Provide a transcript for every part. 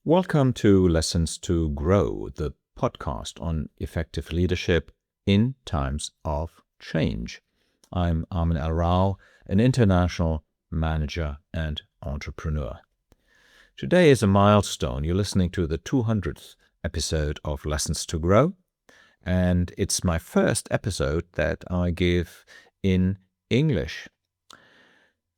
Welcome to Lessons to Grow, the podcast on effective leadership in times of change. I'm Armin Rau, an international manager and entrepreneur. Today is a milestone. You're listening to the 200th episode of Lessons to Grow, and it's my first episode that I give in English.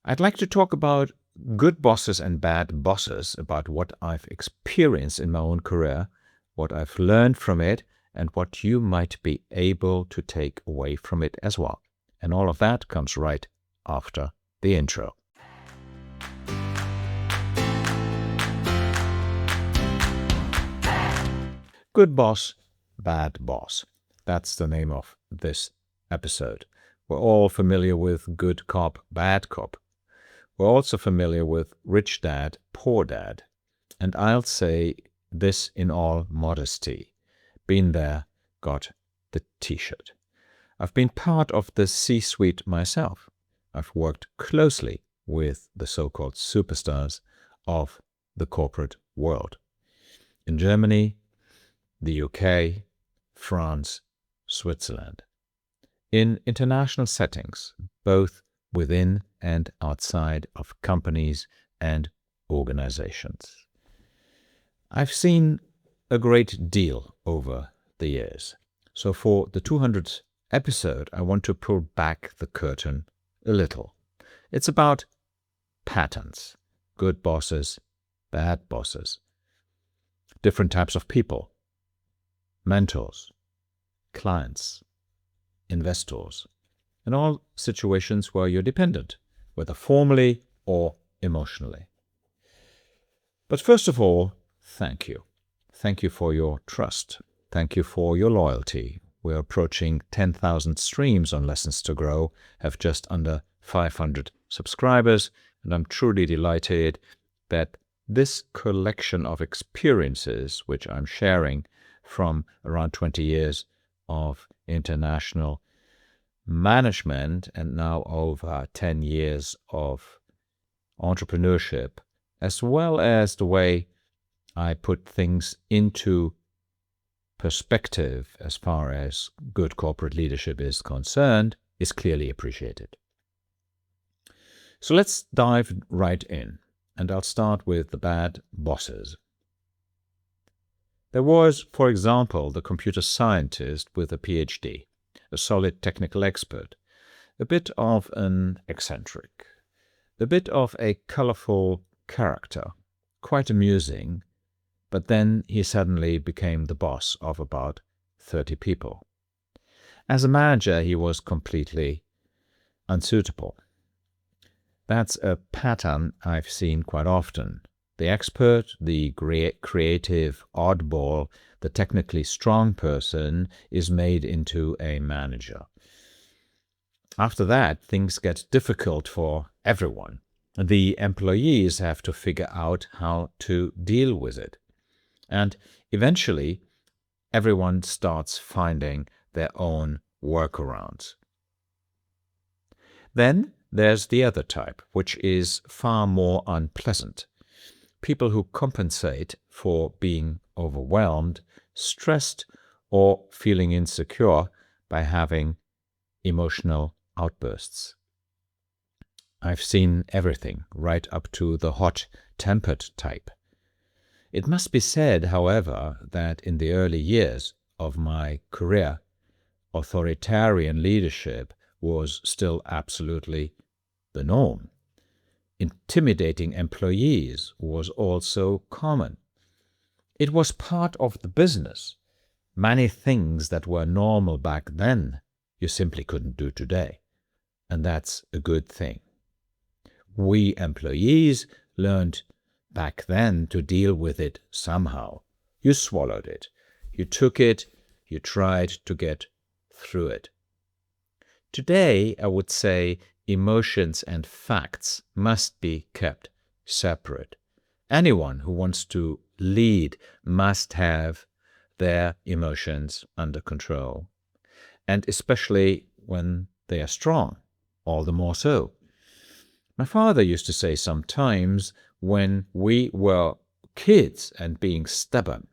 I'd like to talk about good bosses and bad bosses, about what I've experienced in my own career, what I've learned from it, and what you might be able to take away from it as well. And all of that comes right after the intro. Good boss, bad boss. That's the name of this episode. We're all familiar with good cop, bad cop. We're also familiar with rich dad, poor dad. And I'll say this in all modesty. Been there, got the t-shirt. I've been part of the C-suite myself. I've worked closely with the so-called superstars of the corporate world. In Germany, the UK, France, Switzerland. In international settings, both within and outside of companies and organizations. I've seen a great deal over the years. So for the 200th episode, I want to pull back the curtain a little. It's about patterns, good bosses, bad bosses, different types of people, mentors, clients, investors, in all situations where you're dependent, whether formally or emotionally. But first of all, thank you. Thank you for your trust. Thank you for your loyalty. We're approaching 10,000 streams on Lessons to Grow, have just under 500 subscribers, and I'm truly delighted that this collection of experiences, which I'm sharing from around 20 years of international management and now over 10 years of entrepreneurship, as well as the way I put things into perspective as far as good corporate leadership is concerned, is clearly appreciated. So let's dive right in, and I'll start with the bad bosses. There was, for example, the computer scientist with a PhD, a solid technical expert, a bit of an eccentric, a bit of a colorful character, quite amusing, but then he suddenly became the boss of about 30 people. As a manager, he was completely unsuitable. That's a pattern I've seen quite often. The expert, the creative oddball, the technically strong person is made into a manager. After that, things get difficult for everyone. The employees have to figure out how to deal with it. And eventually, everyone starts finding their own workarounds. Then there's the other type, which is far more unpleasant. People who compensate for being overwhelmed, stressed, or feeling insecure by having emotional outbursts. I've seen everything, right up to the hot-tempered type. It must be said, however, that in the early years of my career, authoritarian leadership was still absolutely the norm. Intimidating employees was also common. It was part of the business. Many things that were normal back then, you simply couldn't do today. And that's a good thing. We employees learned back then to deal with it somehow. You swallowed it. You took it. You tried to get through it. Today, I would say emotions and facts must be kept separate. Anyone who wants to lead must have their emotions under control, and especially when they are strong, all the more so. My father used to say sometimes when we were kids and being stubborn.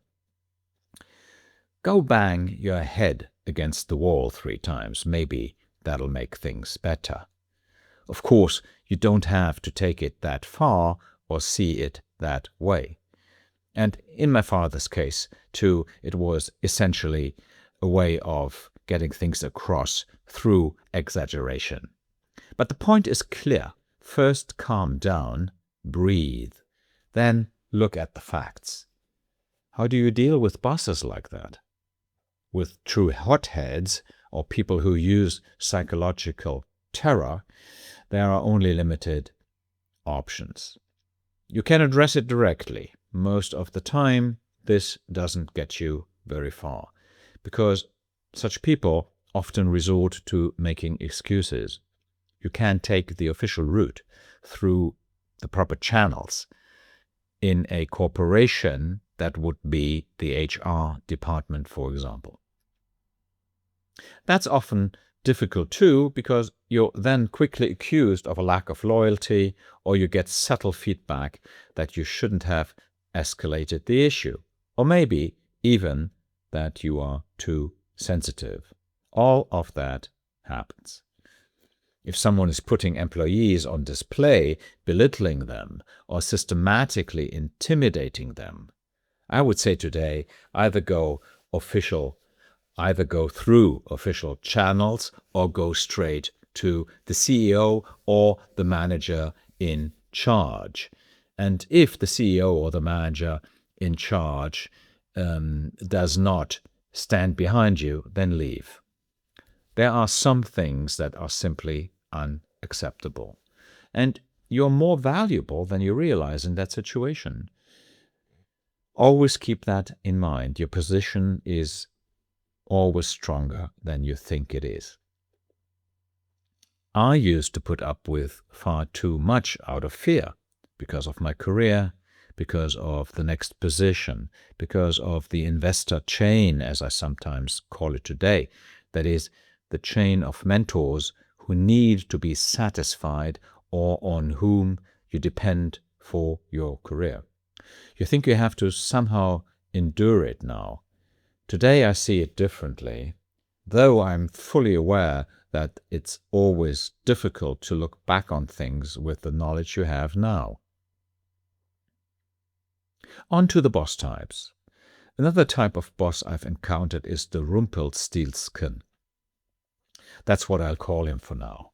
Go bang your head against the wall 3 times. Maybe that'll make things better. Of course, you don't have to take it that far or see it that way. And in my father's case, too, it was essentially a way of getting things across through exaggeration. But the point is clear. First, calm down, breathe, then look at the facts. How do you deal with bosses like that? With true hotheads or people who use psychological terror, there are only limited options. You can address it directly. Most of the time, this doesn't get you very far, because such people often resort to making excuses. You can take the official route through the proper channels. In a corporation, that would be the HR department, for example. That's often difficult too, because you're then quickly accused of a lack of loyalty, or you get subtle feedback that you shouldn't have escalated the issue, or maybe even that you are too sensitive. All of that happens. If someone is putting employees on display, belittling them, or systematically intimidating them, I would say today, either go through official channels or go straight to the CEO or the manager in charge. And if the CEO or the manager in charge does not stand behind you, then leave. There are some things that are simply unacceptable. And you're more valuable than you realize in that situation. Always keep that in mind. Your position is always stronger than you think it is. I used to put up with far too much out of fear, because of my career, because of the next position, because of the investor chain, as I sometimes call it today. That is, the chain of mentors who need to be satisfied or on whom you depend for your career. You think you have to somehow endure it now. Today I see it differently, though I'm fully aware that it's always difficult to look back on things with the knowledge you have now. On to the boss types. Another type of boss I've encountered is the Rumpelstiltskin. That's what I'll call him for now.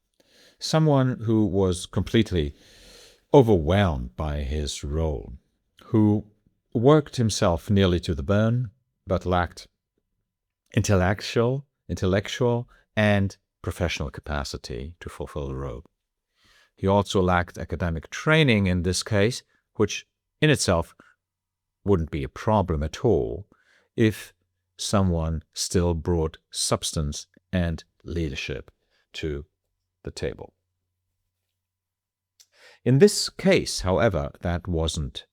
Someone who was completely overwhelmed by his role, who worked himself nearly to the bone, but lacked intellectual and professional capacity to fulfill the role. He also lacked academic training in this case, which in itself wouldn't be a problem at all if someone still brought substance and leadership to the table. In this case, however, that wasn't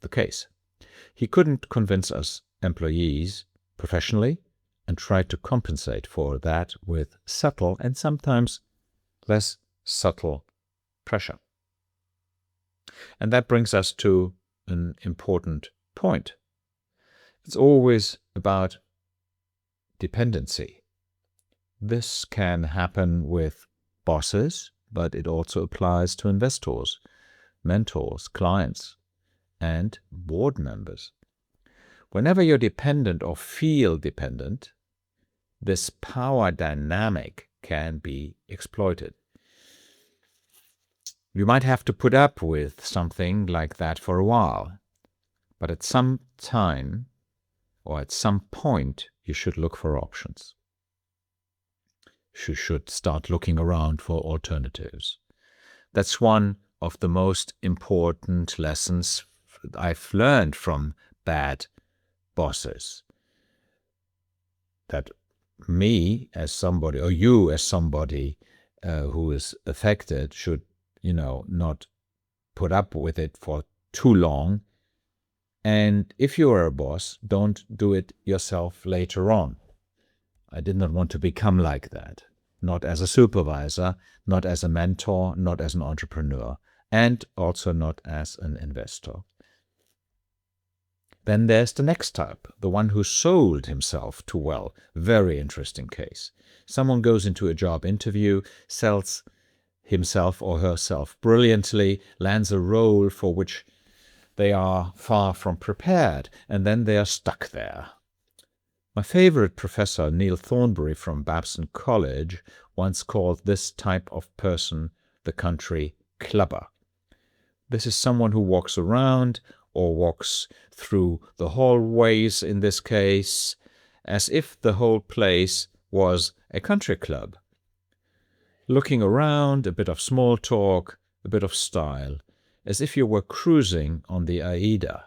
the case. He couldn't convince us employees professionally and tried to compensate for that with subtle and sometimes less subtle pressure. And that brings us to an important point. It's always about dependency. This can happen with bosses, but it also applies to investors, mentors, clients, and board members. Whenever you're dependent or feel dependent, this power dynamic can be exploited. You might have to put up with something like that for a while, but at some time or at some point you should look for options. You should start looking around for alternatives. That's one of the most important lessons I've learned from bad bosses. That me as somebody, or you as somebody who is affected should, not put up with it for too long. And if you are a boss, don't do it yourself later on. I did not want to become like that. Not as a supervisor, not as a mentor, not as an entrepreneur, and also not as an investor. Then there's the next type, the one who sold himself too well. Very interesting case. Someone goes into a job interview, sells himself or herself brilliantly, lands a role for which they are far from prepared, and then they are stuck there. My favorite professor, Neil Thornbury from Babson College, once called this type of person the country clubber. This is someone who walks around or walks through the hallways, in this case, as if the whole place was a country club. Looking around, a bit of small talk, a bit of style, as if you were cruising on the Aida,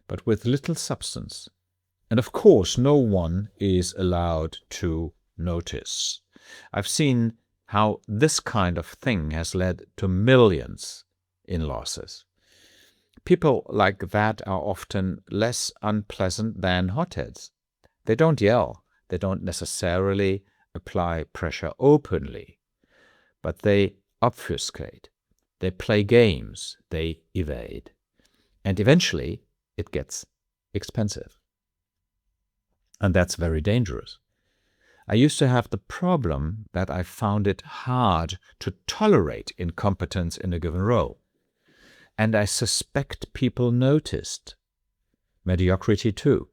but with little substance. And of course, no one is allowed to notice. I've seen how this kind of thing has led to millions in losses. People like that are often less unpleasant than hotheads. They don't yell. They don't necessarily apply pressure openly, but they obfuscate. They play games. They evade. And eventually, it gets expensive. And that's very dangerous. I used to have the problem that I found it hard to tolerate incompetence in a given role. And I suspect people noticed. Mediocrity too.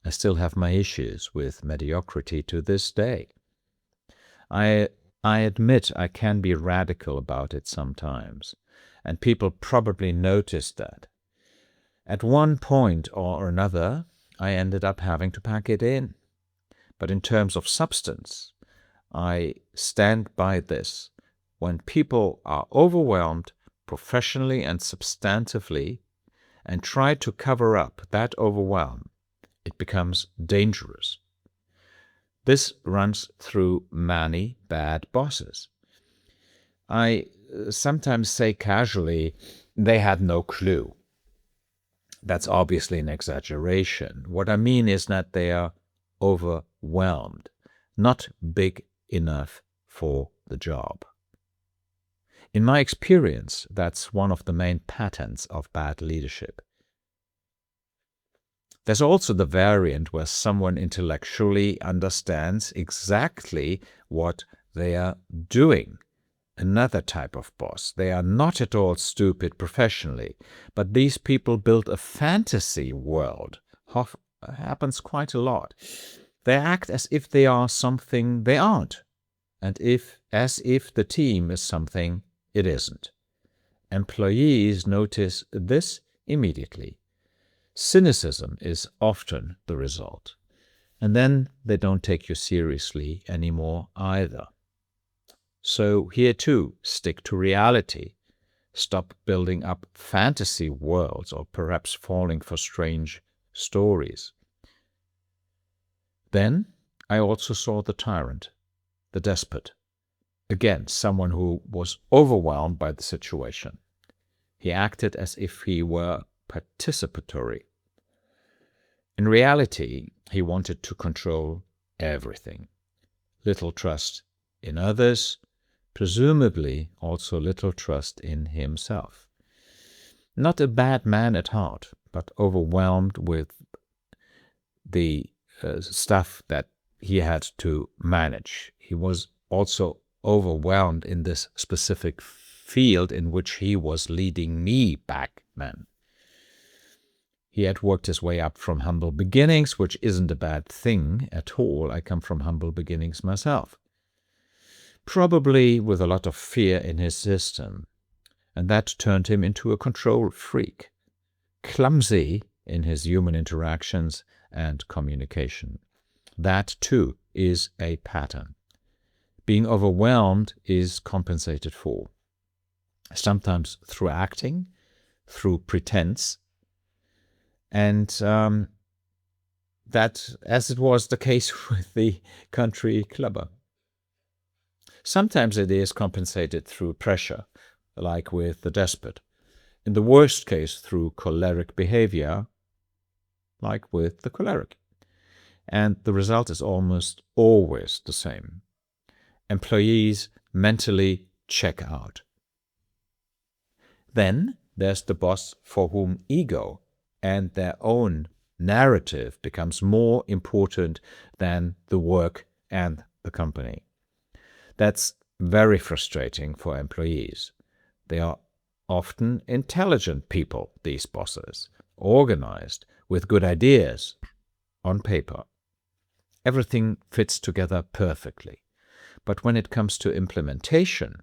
I still have my issues with mediocrity to this day. I admit I can be radical about it sometimes, and people probably noticed that. At one point or another, I ended up having to pack it in. But in terms of substance, I stand by this. When people are overwhelmed professionally and substantively and try to cover up that overwhelm, it becomes dangerous. This runs through many bad bosses. I sometimes say casually, they had no clue. That's obviously an exaggeration. What I mean is that they are overwhelmed, not big enough for the job. In my experience, that's one of the main patterns of bad leadership. There's also the variant where someone intellectually understands exactly what they are doing. Another type of boss. They are not at all stupid professionally, but these people build a fantasy world. Happens quite a lot. They act as if they are something they aren't, and as if the team is something it isn't. Employees notice this immediately. Cynicism is often the result, and then they don't take you seriously anymore either. So here too, stick to reality. Stop building up fantasy worlds or perhaps falling for strange stories. Then I also saw the tyrant, the despot. Again, someone who was overwhelmed by the situation. He acted as if he were participatory. In reality, he wanted to control everything. Little trust in others, presumably also little trust in himself. Not a bad man at heart, but overwhelmed with the stuff that he had to manage. He was also overwhelmed in this specific field in which he was leading me back then. He had worked his way up from humble beginnings, which isn't a bad thing at all. I come from humble beginnings myself. Probably with a lot of fear in his system, and that turned him into a control freak, clumsy in his human interactions and communication. That too is a pattern. Being overwhelmed is compensated for, sometimes through acting, through pretense, and that, as it was the case with the country clubber. Sometimes it is compensated through pressure, like with the despot. In the worst case, through choleric behavior, like with the choleric. And the result is almost always the same. Employees mentally check out. Then there's the boss for whom ego and their own narrative becomes more important than the work and the company. That's very frustrating for employees. They are often intelligent people, these bosses, organized, with good ideas on paper. Everything fits together perfectly. But when it comes to implementation,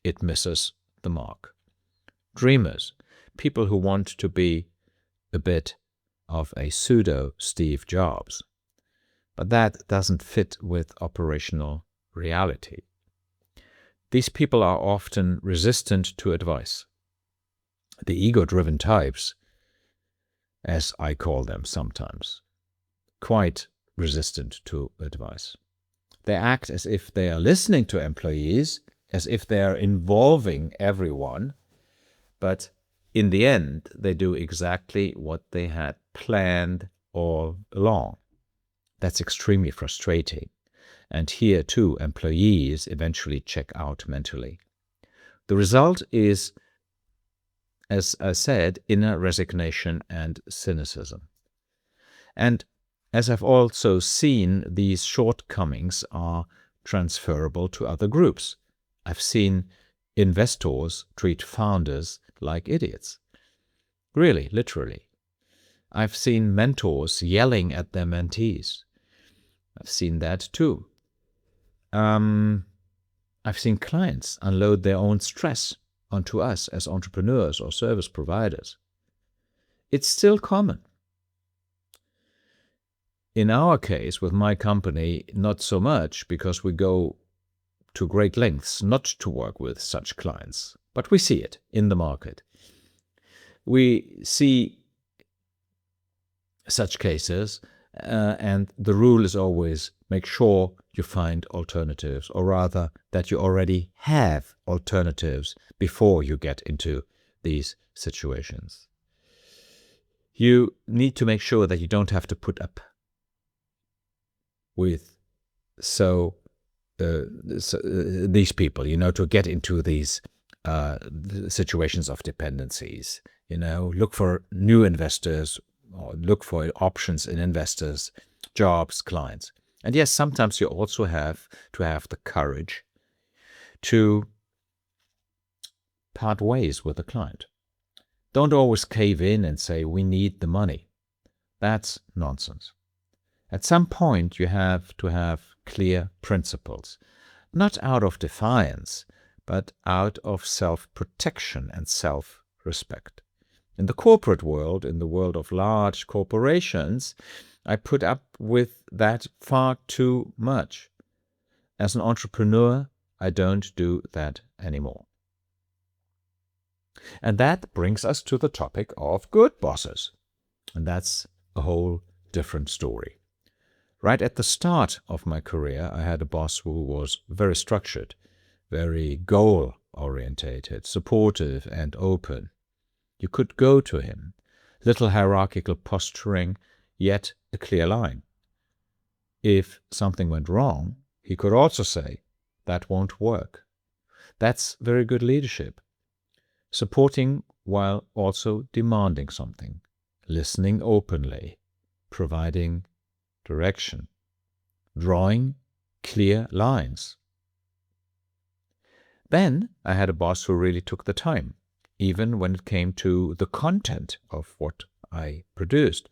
it misses the mark. Dreamers, people who want to be a bit of a pseudo Steve Jobs. But that doesn't fit with operational reality. These people are often resistant to advice. The ego-driven types, as I call them sometimes, quite resistant to advice. They act as if they are listening to employees, as if they are involving everyone, but in the end, they do exactly what they had planned all along. That's extremely frustrating. And here, too, employees eventually check out mentally. The result is, as I said, inner resignation and cynicism. And as I've also seen, these shortcomings are transferable to other groups. I've seen investors treat founders like idiots. Really, literally. I've seen mentors yelling at their mentees. I've seen that too. I've seen clients unload their own stress onto us as entrepreneurs or service providers. It's still common. In our case, with my company, not so much, because we go to great lengths not to work with such clients. But we see it in the market. We see such cases, and the rule is always make sure you find alternatives, or rather that you already have alternatives before you get into these situations. You need to make sure that you don't have to put up with these people, to get into these situations of dependencies. Look for new investors, or look for options in investors, jobs, clients. And yes, sometimes you also have to have the courage to part ways with a client. Don't always cave in and say, we need the money. That's nonsense. At some point, you have to have clear principles, not out of defiance, but out of self-protection and self-respect. In the corporate world, in the world of large corporations, I put up with that far too much. As an entrepreneur, I don't do that anymore. And that brings us to the topic of good bosses. And that's a whole different story. Right at the start of my career, I had a boss who was very structured, very goal-orientated, supportive and open. You could go to him. Little hierarchical posturing, yet a clear line. If something went wrong, he could also say, that won't work. That's very good leadership. Supporting while also demanding something. Listening openly. Providing direction. Drawing clear lines. Then I had a boss who really took the time, even when it came to the content of what I produced.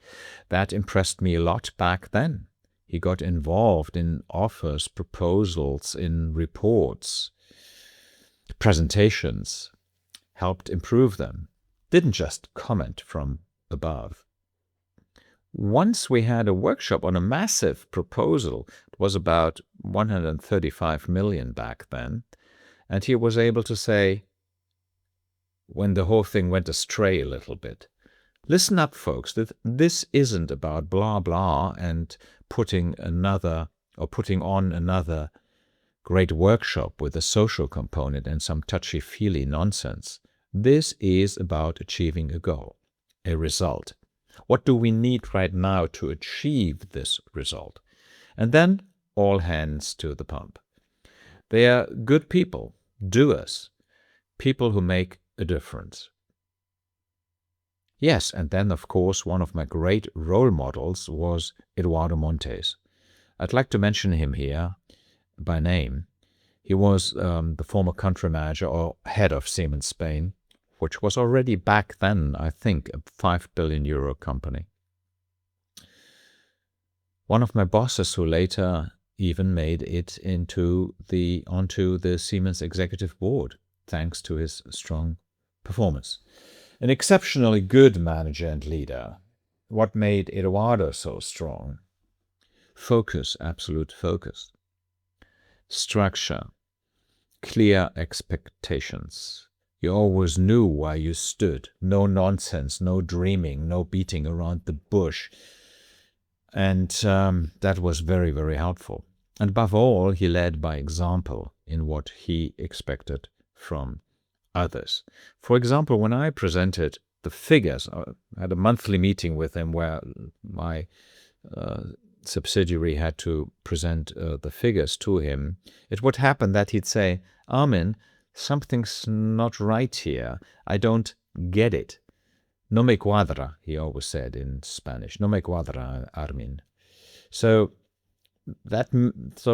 That impressed me a lot back then. He got involved in offers, proposals, in reports, presentations, helped improve them, didn't just comment from above. Once we had a workshop on a massive proposal. It was about 135 million back then. And he was able to say, when the whole thing went astray a little bit, listen up, folks, this isn't about blah, blah, and putting on another great workshop with a social component and some touchy-feely nonsense. This is about achieving a goal, a result. What do we need right now to achieve this result? And then all hands to the pump. They are good people, doers, people who make a difference. Yes, and then, of course, one of my great role models was Eduardo Montes. I'd like to mention him here by name. He was the former country manager or head of Siemens Spain, which was already back then, I think, a 5 billion euro company. One of my bosses who later even made it onto the Siemens executive board, thanks to his strong performance. An exceptionally good manager and leader. What made Eduardo so strong? Focus, absolute focus. Structure, clear expectations. You always knew where you stood. No nonsense, no dreaming, no beating around the bush. And that was very, very helpful. And above all, he led by example in what he expected from others. For example, when I presented the figures, I had a monthly meeting with him where my subsidiary had to present the figures to him. It would happen that he'd say, Armin, something's not right here. I don't get it. No me cuadra, he always said in Spanish. No me cuadra, Armin. So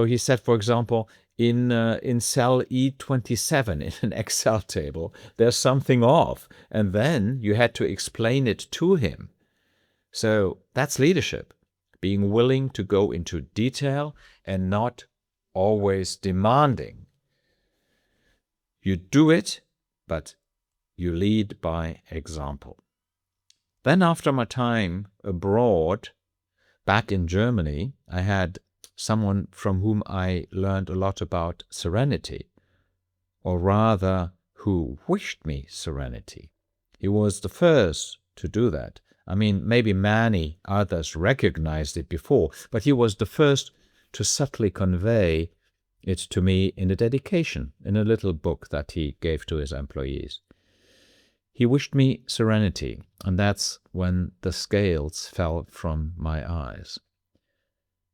he said, for example, in cell E27 in an Excel table, there's something off. And then you had to explain it to him. So that's leadership, being willing to go into detail and not always demanding. You do it, but you lead by example. Then after my time abroad, back in Germany, I had someone from whom I learned a lot about serenity, or rather, who wished me serenity. He was the first to do that. I mean, maybe many others recognized it before, but he was the first to subtly convey it to me in a dedication, in a little book that he gave to his employees. He wished me serenity, and that's when the scales fell from my eyes.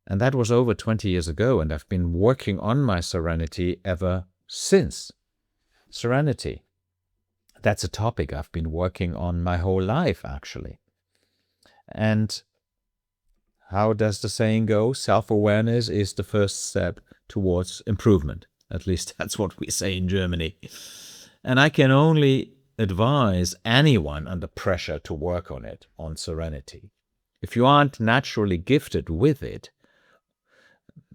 And that was over 20 years ago, and I've been working on my serenity ever since. Serenity. That's a topic I've been working on my whole life, actually. And how does the saying go? Self-awareness is the first step towards improvement. At least that's what we say in Germany. And I can only advise anyone under pressure to work on it, on serenity. If you aren't naturally gifted with it,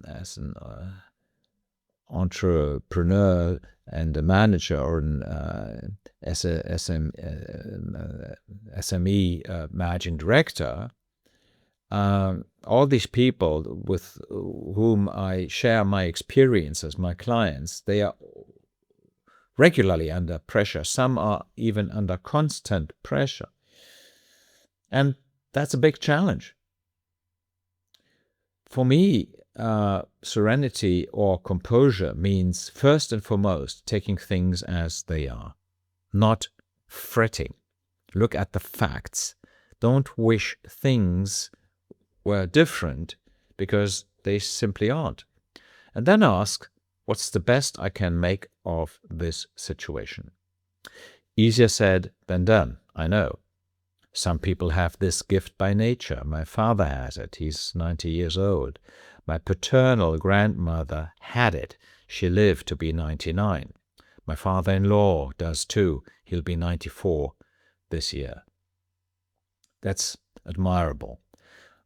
as an entrepreneur and a manager or an SME managing director, all these people with whom I share my experiences, my clients, they are regularly under pressure. Some are even under constant pressure. And that's a big challenge. For me, serenity or composure means first and foremost taking things as they are, not fretting. Look at the facts. Don't wish things were different because they simply aren't. And then ask, what's the best I can make of this situation? Easier said than done, I know. Some people have this gift by nature. My father has it. He's 90 years old. My paternal grandmother had it. She lived to be 99. My father-in-law does too. He'll be 94 this year. That's admirable.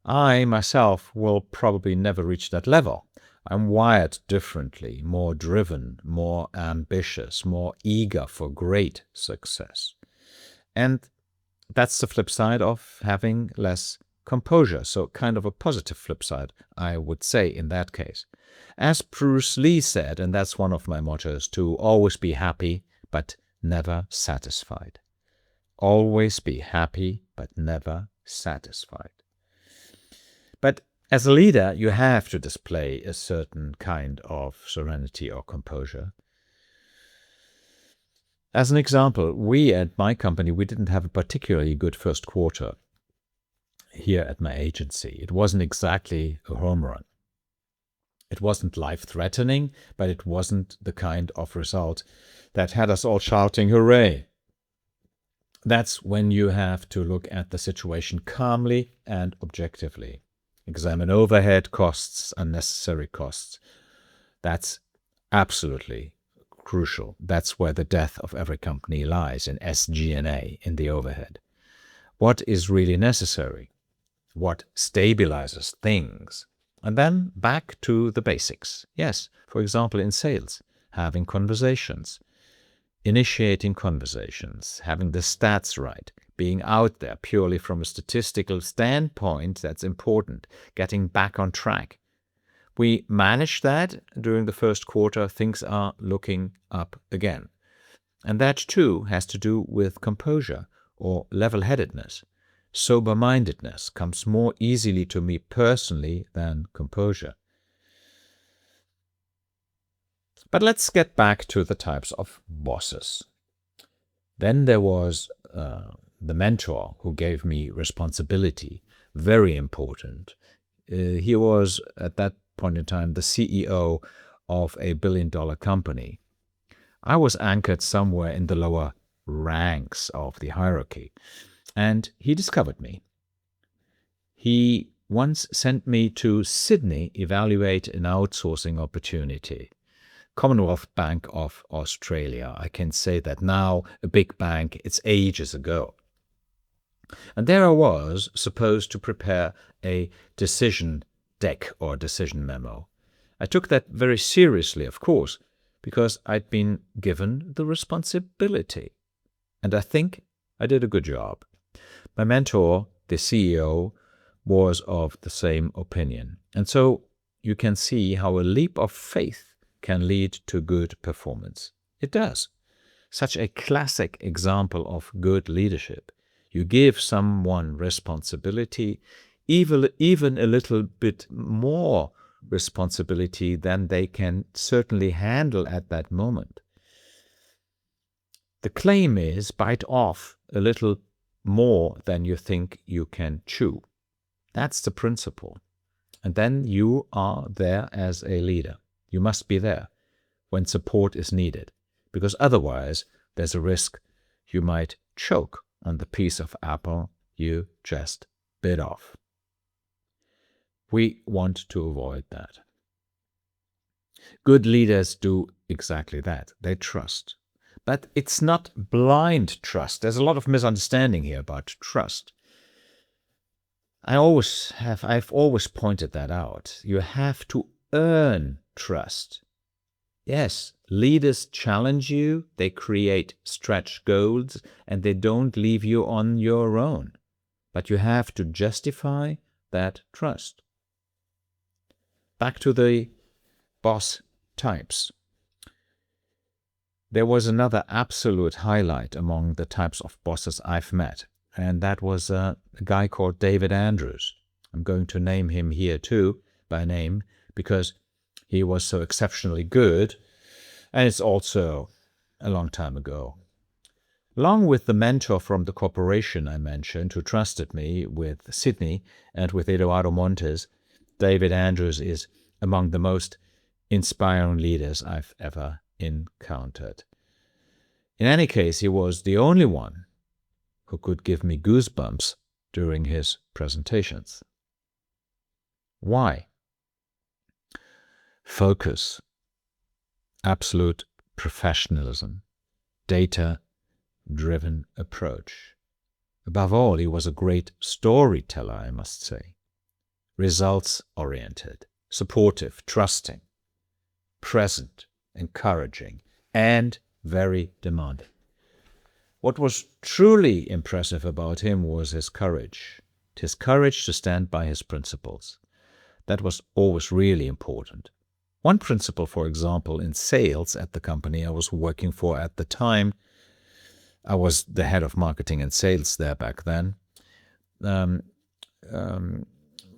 I, myself, will probably never reach that level. I'm wired differently, more driven, more ambitious, more eager for great success. And that's the flip side of having less composure, so kind of a positive flip side, I would say in that case. As Bruce Lee said, and that's one of my mottos too, always be happy, but never satisfied. Always be happy, but never satisfied. But as a leader, you have to display a certain kind of serenity or composure. As an example, we at my company, we didn't have a particularly good first quarter here at my agency. It wasn't exactly a home run. It wasn't life-threatening, but it wasn't the kind of result that had us all shouting, hooray! That's when you have to look at the situation calmly and objectively. Examine overhead costs, unnecessary costs. That's absolutely crucial. That's where the death of every company lies, in SG&A, in the overhead. What is really necessary? What stabilizes things? And then back to the basics. Yes, for example, in sales, having conversations, initiating conversations, having the stats right, being out there purely from a statistical standpoint, that's important, getting back on track. We managed that during the first quarter. Things are looking up again. And that too has to do with composure or level-headedness. Sober-mindedness comes more easily to me personally than composure. But let's get back to the types of bosses. Then there was the mentor who gave me responsibility, very important. He was, at that point in time, the CEO of a billion-dollar company. I was anchored somewhere in the lower ranks of the hierarchy, and he discovered me. He once sent me to Sydney evaluate an outsourcing opportunity. Commonwealth Bank of Australia. I can say that now, a big bank, it's ages ago. And there I was, supposed to prepare a decision deck or decision memo. I took that very seriously, of course, because I'd been given the responsibility. And I think I did a good job. My mentor, the CEO, was of the same opinion. And so you can see how a leap of faith can lead to good performance. It does. Such a classic example of good leadership. You give someone responsibility, even a little bit more responsibility than they can certainly handle at that moment. The claim is bite off a little more than you think you can chew. That's the principle. And then you are there as a leader. You must be there when support is needed, because otherwise there's a risk you might choke on the piece of apple you just bit off. We want to avoid that. Good leaders do exactly that. They trust. But it's not blind trust. There's a lot of misunderstanding here about trust. I've always pointed that out. You have to earn trust. Yes, leaders challenge you, they create stretch goals, and they don't leave you on your own. But you have to justify that trust. Back to the boss types. There was another absolute highlight among the types of bosses I've met, and that was a guy called David Andrews. I'm going to name him here too, by name, because he was so exceptionally good, and it's also a long time ago. Along with the mentor from the corporation I mentioned, who trusted me with Sydney and with Eduardo Montes, David Andrews is among the most inspiring leaders I've ever encountered. In any case, he was the only one who could give me goosebumps during his presentations. Why? Focus, absolute professionalism, data-driven approach. Above all, he was a great storyteller, I must say. Results-oriented, supportive, trusting, present, encouraging, and very demanding. What was truly impressive about him was his courage to stand by his principles. That was always really important. One principle, for example, in sales at the company I was working for at the time, I was the head of marketing and sales there back then,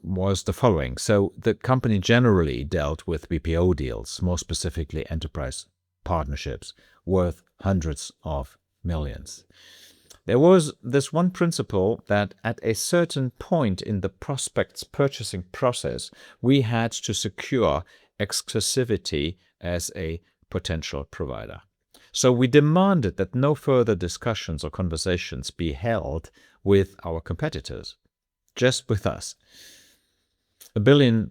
was the following. So the company generally dealt with BPO deals, more specifically enterprise partnerships, worth hundreds of millions. There was this one principle that at a certain point in the prospect's purchasing process, we had to secure exclusivity as a potential provider. So we demanded that no further discussions or conversations be held with our competitors, just with us. $1 billion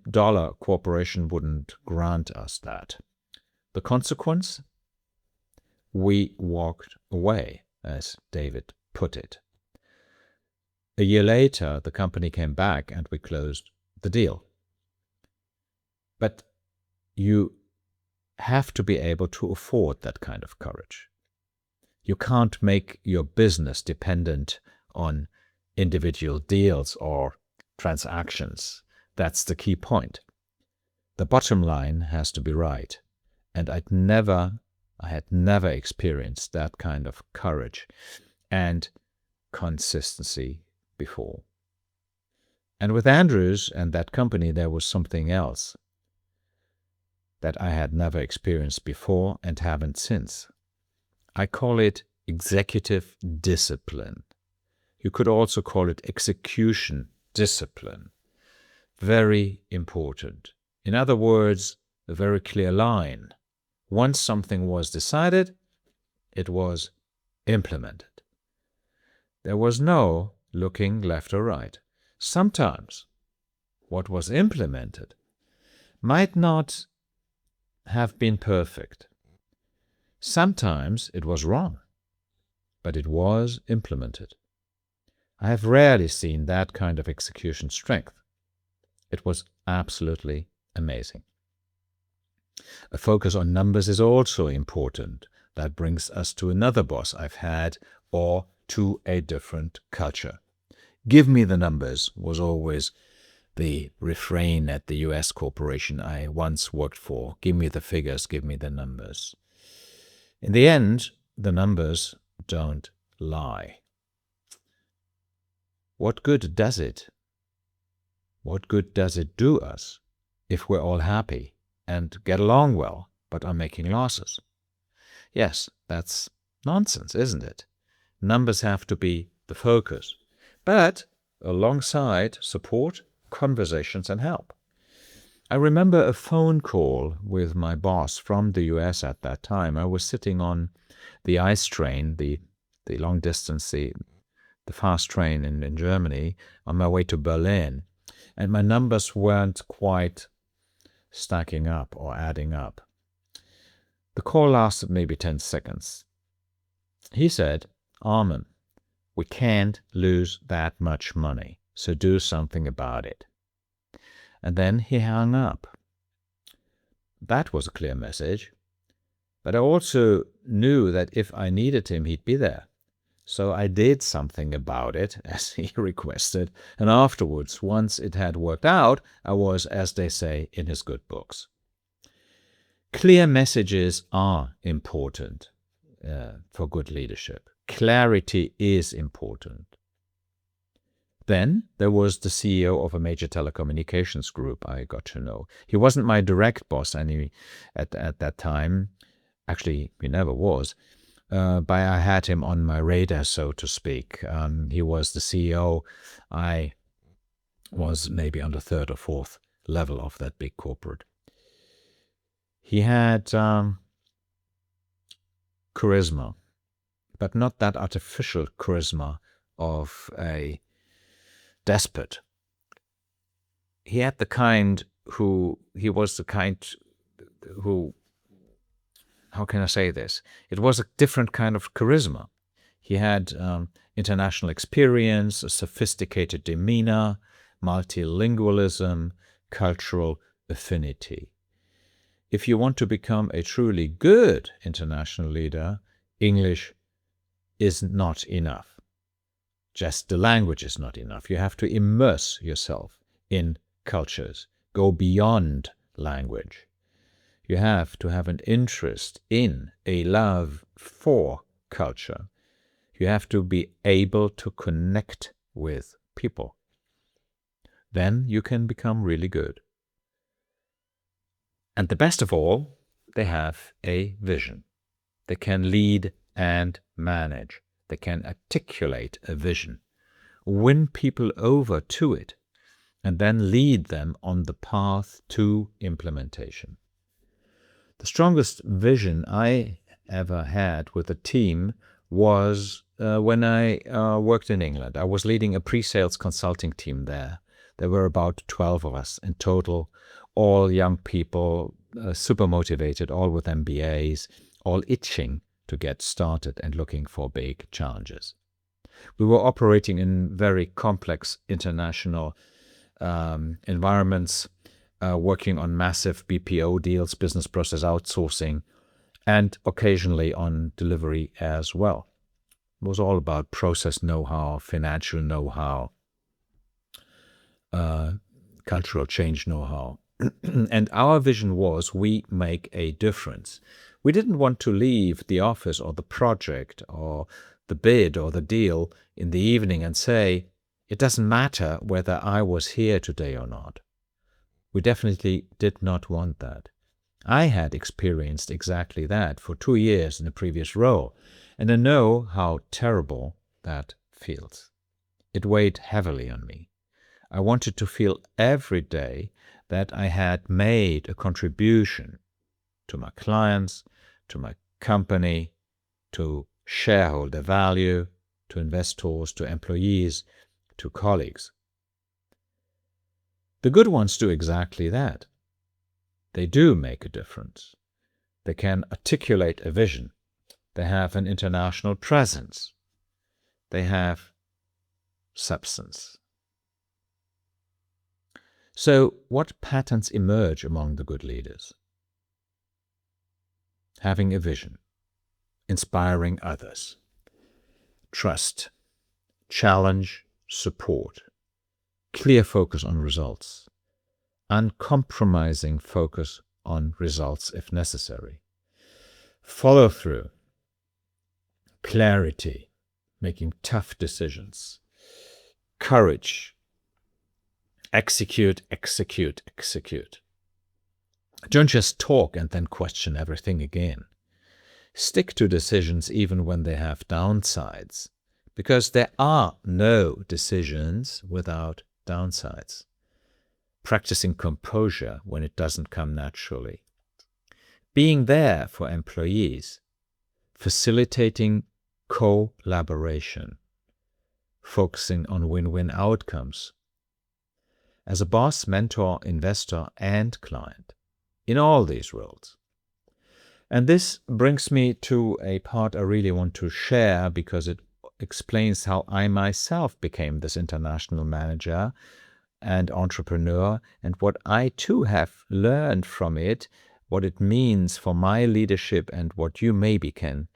corporation wouldn't grant us that. The consequence? We walked away, as David put it. A year later, the company came back and we closed the deal. But you have to be able to afford that kind of courage. You can't make your business dependent on individual deals or transactions. That's the key point. The bottom line has to be right. And I had never experienced that kind of courage and consistency before. And with Andrews and that company, there was something else that I had never experienced before and haven't since. I call it executive discipline. You could also call it execution discipline. Very important. In other words, a very clear line. Once something was decided, it was implemented. There was no looking left or right. Sometimes what was implemented might not have been perfect. Sometimes it was wrong, but it was implemented. I have rarely seen that kind of execution strength. It was absolutely amazing. A focus on numbers is also important. That brings us to another boss I've had, or to a different culture. Give me the numbers was always the refrain at the US corporation I once worked for. Give me the figures, give me the numbers. In the end, the numbers don't lie. What good does it? What good does it do us if we're all happy and get along well, but are making losses? Yes, that's nonsense, isn't it? Numbers have to be the focus, but alongside support, conversations, and help. I remember a phone call with my boss from the US at that time. I was sitting on the ICE train, the long distance, the fast train in Germany, on my way to Berlin, and my numbers weren't quite stacking up or adding up. The call lasted maybe 10 seconds. He said, "Armin, we can't lose that much money, so do something about it." And then he hung up. That was a clear message. But I also knew that if I needed him, he'd be there. So I did something about it, as he requested, and afterwards, once it had worked out, I was, as they say, in his good books. Clear messages are important for good leadership. Clarity is important. Then there was the CEO of a major telecommunications group I got to know. He wasn't my direct boss at that time. Actually, he never was. But I had him on my radar, so to speak. He was the CEO. I was maybe on the third or fourth level of that big corporate. He had charisma, but not that artificial charisma of a despot. He was the kind who, how can I say this? It was a different kind of charisma. He had international experience, a sophisticated demeanor, multilingualism, cultural affinity. If you want to become a truly good international leader, English is not enough. Just the language is not enough. You have to immerse yourself in cultures, go beyond language. You have to have an interest in, a love for culture. You have to be able to connect with people. Then you can become really good. And the best of all, they have a vision. They can lead and manage. They can articulate a vision, win people over to it, and then lead them on the path to implementation. The strongest vision I ever had with a team was when I worked in England. I was leading a pre-sales consulting team there. There were about 12 of us in total, all young people, super motivated, all with MBAs, all itching to get started and looking for big challenges. We were operating in very complex international environments, working on massive BPO deals, business process outsourcing, and occasionally on delivery as well. It was all about process know-how, financial know-how, cultural change know-how. And our vision was we make a difference. We didn't want to leave the office or the project or the bid or the deal in the evening and say, it doesn't matter whether I was here today or not. We definitely did not want that. I had experienced exactly that for 2 years in a previous role, and I know how terrible that feels. It weighed heavily on me. I wanted to feel every day that I had made a contribution to my clients, to my company, to shareholder value, to investors, to employees, to colleagues. The good ones do exactly that. They do make a difference. They can articulate a vision. They have an international presence. They have substance. So, what patterns emerge among the good leaders? Having a vision, inspiring others, trust, challenge, support, clear focus on results, uncompromising focus on results if necessary, follow through, clarity, making tough decisions, courage, execute, execute, execute. Don't just talk and then question everything again. Stick to decisions even when they have downsides, because there are no decisions without downsides. Practicing composure when it doesn't come naturally. Being there for employees. Facilitating collaboration. Focusing on win-win outcomes. As a boss, mentor, investor, and client. In all these roles. And this brings me to a part I really want to share because it explains how I myself became this international manager and entrepreneur, and what I too have learned from it, what it means for my leadership, and what you maybe can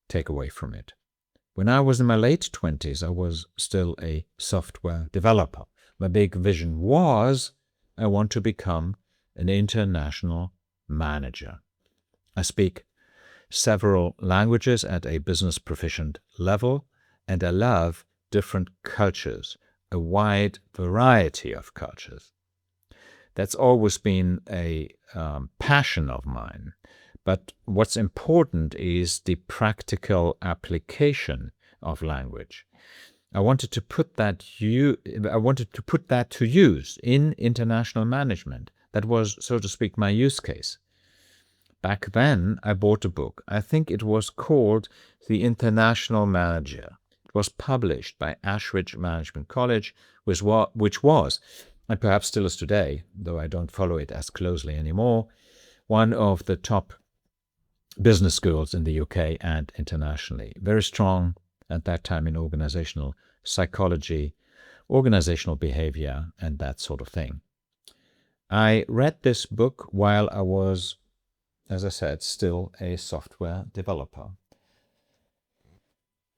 take away from it. When I was in my late 20s, I was still a software developer. My big vision was I want to become an international manager. I speak several languages at a business proficient level, and I love different cultures, a wide variety of cultures. That's always been a passion of mine. But what's important is the practical application of language. I wanted to put that to use in international management. That was, so to speak, my use case. Back then, I bought a book. I think it was called The International Manager. It was published by Ashridge Management College, which was, and perhaps still is today, though I don't follow it as closely anymore, one of the top business schools in the UK and internationally. Very strong at that time in organizational psychology, organizational behavior, and that sort of thing. I read this book while I was, as I said, still a software developer.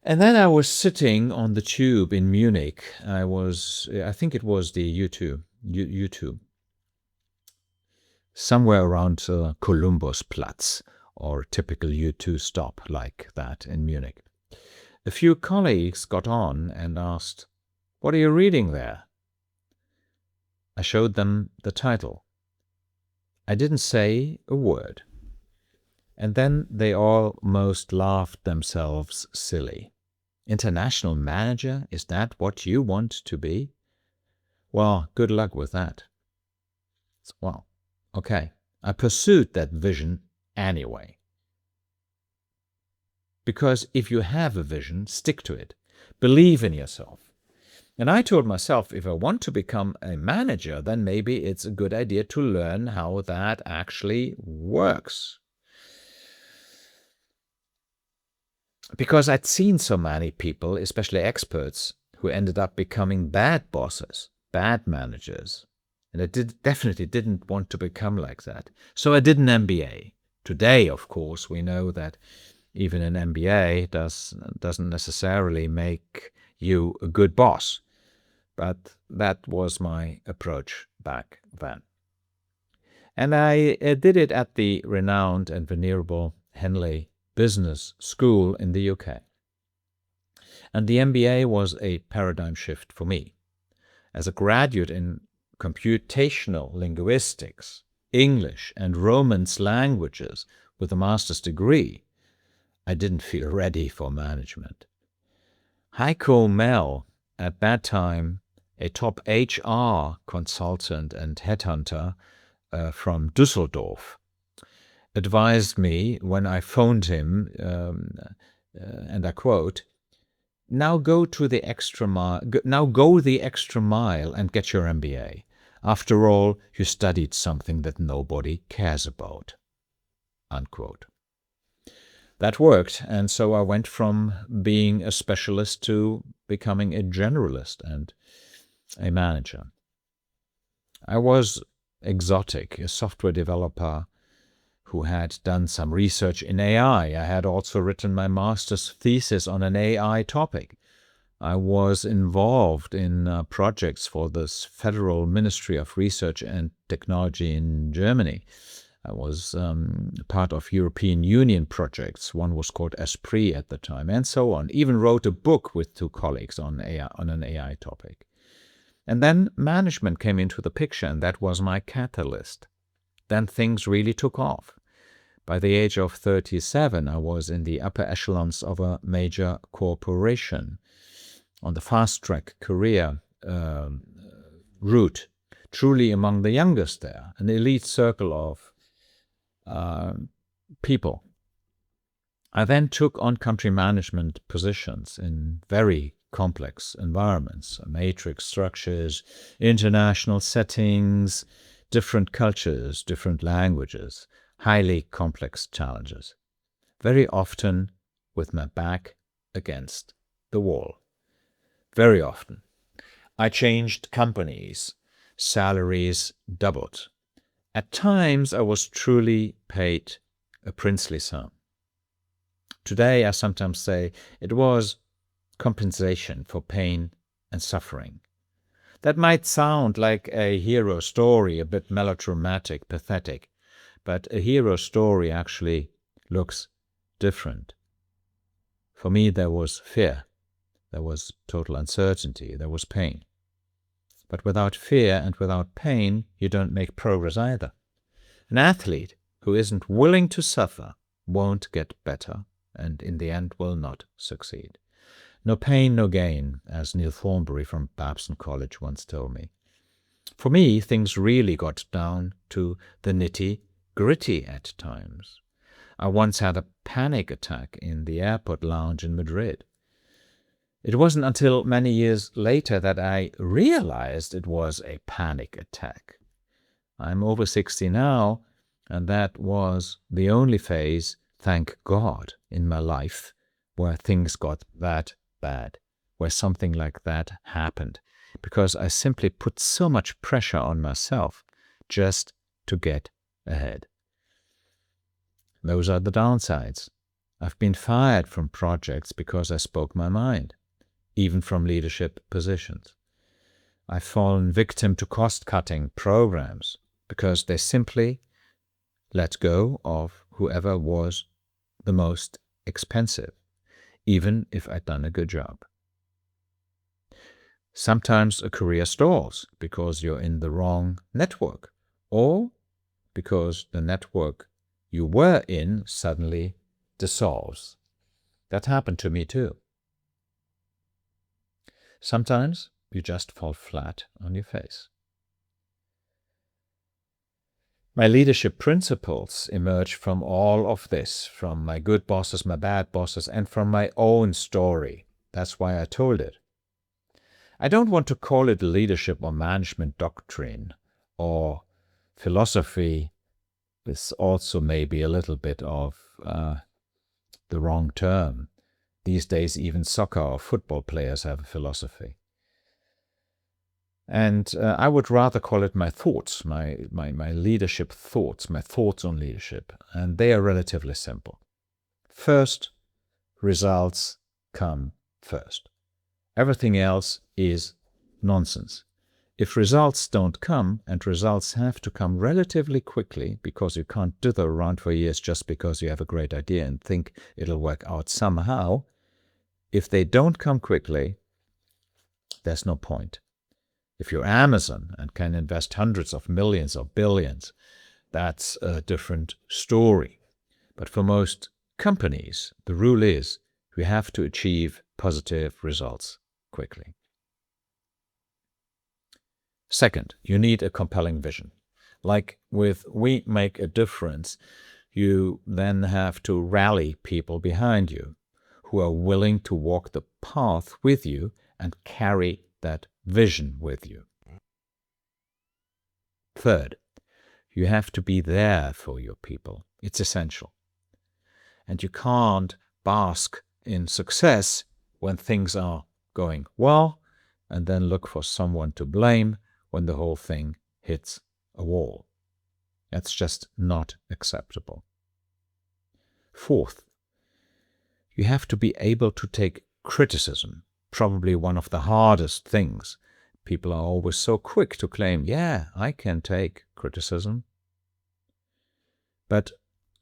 And then I was sitting on the tube in Munich. I think it was the U2, somewhere around Kolumbusplatz, or typical U2 stop like that in Munich. A few colleagues got on and asked, "What are you reading there?" I showed them the title. I didn't say a word. And then they almost laughed themselves silly. International manager, is that what you want to be? Well, good luck with that. Well, okay. I pursued that vision anyway. Because if you have a vision, stick to it. Believe in yourself. And I told myself, if I want to become a manager, then maybe it's a good idea to learn how that actually works. Because I'd seen so many people, especially experts, who ended up becoming bad bosses, bad managers. And I definitely didn't want to become like that. So I did an MBA. Today, of course, we know that even an MBA doesn't necessarily make you a good boss. But that was my approach back then. And I did it at the renowned and venerable Henley Business School in the UK. And the MBA was a paradigm shift for me. As a graduate in computational linguistics, English, and Romance languages with a master's degree, I didn't feel ready for management. Heiko Mell, at that time a top HR consultant and headhunter from Düsseldorf, advised me when I phoned him, and I quote, "Now go the extra mile and get your MBA. After all, you studied something that nobody cares about." Unquote. That worked, and so I went from being a specialist to becoming a generalist and a manager. I was exotic, a software developer who had done some research in AI. I had also written my master's thesis on an AI topic. I was involved in projects for the Federal Ministry of Research and Technology in Germany. I was part of European Union projects. One was called Esprit at the time, and so on. Even wrote a book with two colleagues on an AI topic. And then management came into the picture, and that was my catalyst. Then things really took off. By the age of 37, I was in the upper echelons of a major corporation on the fast-track career route, truly among the youngest there, an elite circle of people. I then took on country management positions in very complex environments, matrix structures, international settings, different cultures, different languages, highly complex challenges, very often with my back against the wall. Very often. I changed companies, salaries doubled. At times I was truly paid a princely sum. Today I sometimes say it was compensation for pain and suffering. That might sound like a hero story, a bit melodramatic, pathetic, but a hero story actually looks different. For me, there was fear, there was total uncertainty, there was pain. But without fear and without pain, you don't make progress either. An athlete who isn't willing to suffer won't get better, and in the end will not succeed. No pain, no gain, as Neil Thornberry from Babson College once told me. For me, things really got down to the nitty-gritty at times. I once had a panic attack in the airport lounge in Madrid. It wasn't until many years later that I realized it was a panic attack. I'm over 60 now, and that was the only phase, thank God, in my life where things got that bad, where something like that happened, because I simply put so much pressure on myself just to get ahead. Those are the downsides. I've been fired from projects because I spoke my mind, even from leadership positions. I've fallen victim to cost-cutting programs because they simply let go of whoever was the most expensive, even if I'd done a good job. Sometimes a career stalls because you're in the wrong network, or because the network you were in suddenly dissolves. That happened to me too. Sometimes you just fall flat on your face. My leadership principles emerge from all of this, from my good bosses, my bad bosses, and from my own story. That's why I told it. I don't want to call it leadership or management doctrine or philosophy. This also may be a little bit of the wrong term. These days, even soccer or football players have a philosophy. And I would rather call it my thoughts, my leadership thoughts, my thoughts on leadership. And they are relatively simple. First, results come first. Everything else is nonsense. If results don't come, and results have to come relatively quickly, because you can't dither around for years just because you have a great idea and think it'll work out somehow, if they don't come quickly, there's no point. If you're Amazon and can invest hundreds of millions or billions, that's a different story. But for most companies, the rule is we have to achieve positive results quickly. Second, you need a compelling vision. Like with We Make a Difference, you then have to rally people behind you who are willing to walk the path with you and carry that vision with you. Third, you have to be there for your people. It's essential. And you can't bask in success when things are going well and then look for someone to blame when the whole thing hits a wall. That's just not acceptable. Fourth, you have to be able to take criticism, probably one of the hardest things. People are always so quick to claim, yeah, I can take criticism. But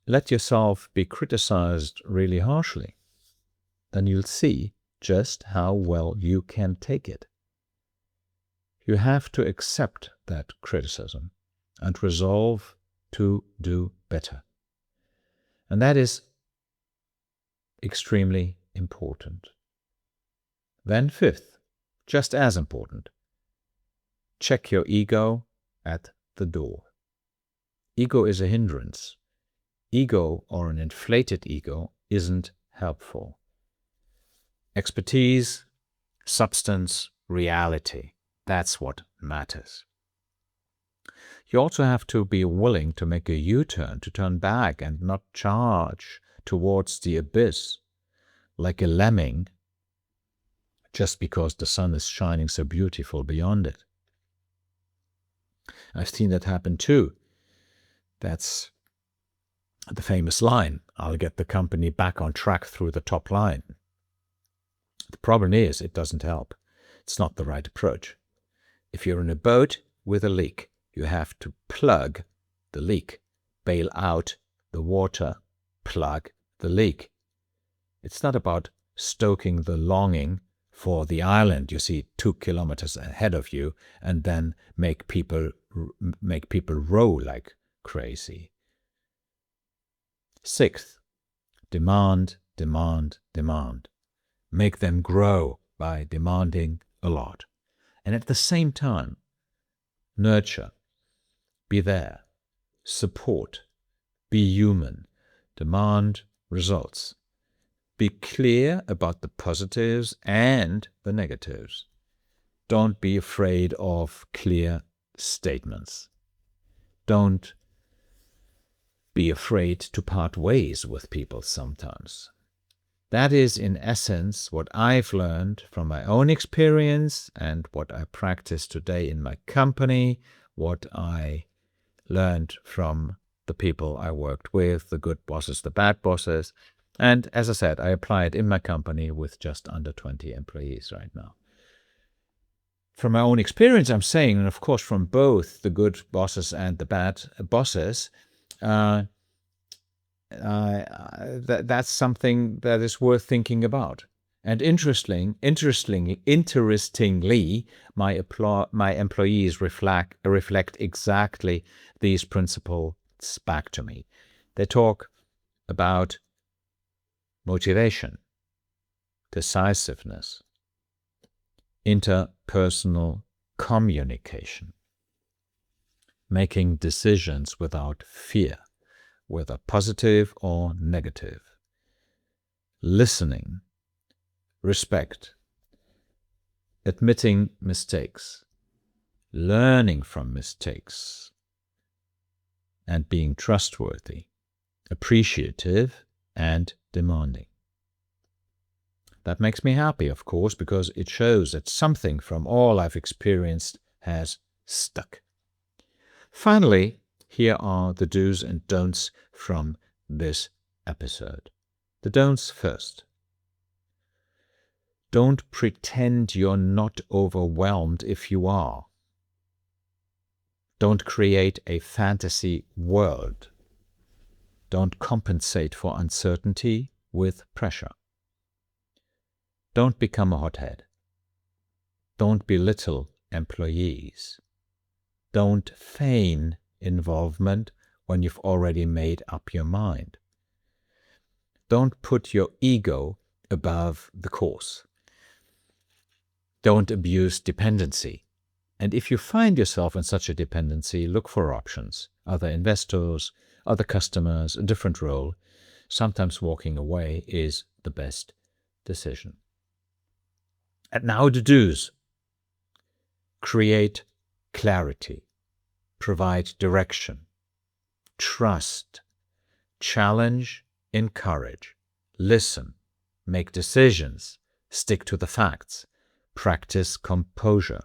let yourself be criticized really harshly. Then you'll see just how well you can take it. You have to accept that criticism and resolve to do better. And that is extremely important. Then fifth, just as important, check your ego at the door. Ego is a hindrance. Ego, or an inflated ego, isn't helpful. Expertise, substance, reality, that's what matters. You also have to be willing to make a U-turn, to turn back and not charge towards the abyss like a lemming just because the sun is shining so beautiful beyond it. I've seen that happen too. That's the famous line, I'll get the company back on track through the top line. The problem is it doesn't help. It's not the right approach. If you're in a boat with a leak, you have to plug the leak, bail out the water, plug the leak. It's not about stoking the longing for the island you see 2 kilometers ahead of you and then make people row like crazy. Sixth, demand, demand, demand. Make them grow by demanding a lot. And at the same time, nurture, be there, support, be human, demand results. Be clear about the positives and the negatives. Don't be afraid of clear statements. Don't be afraid to part ways with people sometimes. That is, in essence, what I've learned from my own experience and what I practice today in my company, what I learned from the people I worked with, the good bosses, the bad bosses. And as I said, I apply it in my company with just under 20 employees right now. From my own experience, I'm saying, and of course from both the good bosses and the bad bosses, that's something that is worth thinking about. And interestingly, my employees reflect exactly these principles back to me. They talk about motivation, decisiveness, interpersonal communication, making decisions without fear, whether positive or negative, listening, respect, admitting mistakes, learning from mistakes, and being trustworthy, appreciative, and demanding. That makes me happy, of course, because it shows that something from all I've experienced has stuck. Finally, here are the do's and don'ts from this episode. The don'ts first. Don't pretend you're not overwhelmed if you are. Don't create a fantasy world. Don't compensate for uncertainty with pressure. Don't become a hothead. Don't belittle employees. Don't feign involvement when you've already made up your mind. Don't put your ego above the cause. Don't abuse dependency. And if you find yourself in such a dependency, look for options. Other investors, other customers, a different role. Sometimes walking away is the best decision. And now the do's. Create clarity. Provide direction. Trust. Challenge. Encourage. Listen. Make decisions. Stick to the facts. Practice composure.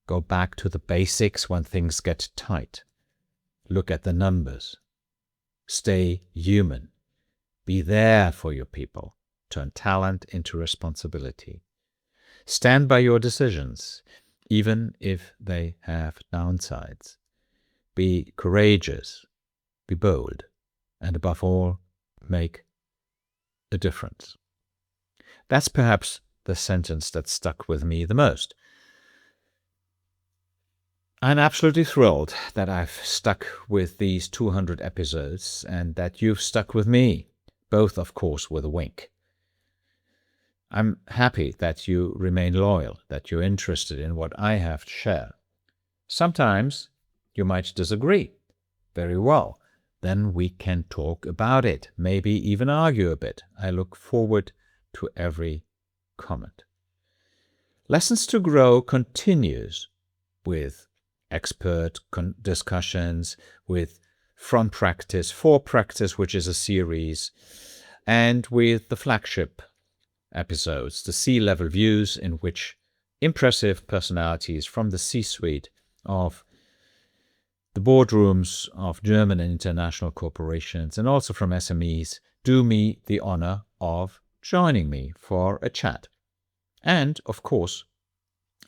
Go back to the basics when things get tight. Look at the numbers. Stay human. Be there for your people. Turn talent into responsibility. Stand by your decisions, even if they have downsides. Be courageous. Be bold. And above all, make a difference. That's perhaps the sentence that stuck with me the most. I'm absolutely thrilled that I've stuck with these 200 episodes and that you've stuck with me, both, of course, with a wink. I'm happy that you remain loyal, that you're interested in what I have to share. Sometimes you might disagree. Very well. Then we can talk about it, maybe even argue a bit. I look forward to every comment. Lessons to Grow continues with expert discussions, with From Practice, For Practice, which is a series, and with the flagship episodes, the C-level views, in which impressive personalities from the C-suite of the boardrooms of German and international corporations, and also from SMEs, do me the honor of joining me for a chat. And, of course,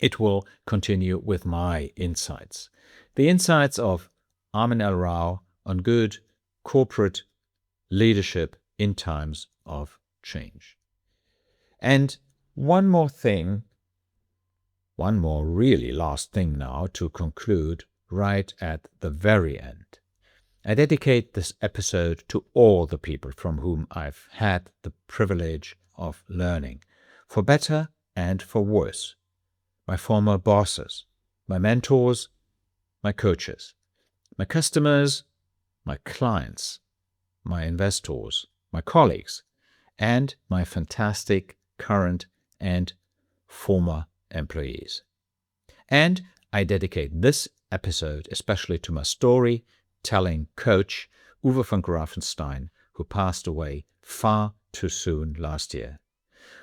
it will continue with my insights. The insights of Armin Rau on good corporate leadership in times of change. And one more really last thing now to conclude right at the very end. I dedicate this episode to all the people from whom I've had the privilege of learning, for better and for worse. My former bosses, my mentors, my coaches, my customers, my clients, my investors, my colleagues, and my fantastic current and former employees. And I dedicate this episode especially to my storytelling coach, Uwe von Grafenstein, who passed away far too soon last year.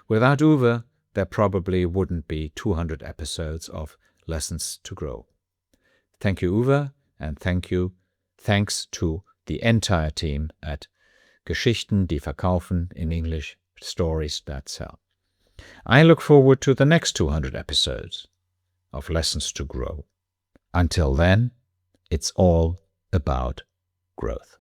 Without Uwe, there probably wouldn't be 200 episodes of Lessons to Grow. Thank you, Uwe, and thanks to the entire team at Geschichten, die verkaufen, in English, Stories That Sell. I look forward to the next 200 episodes of Lessons to Grow. Until then, it's all about growth.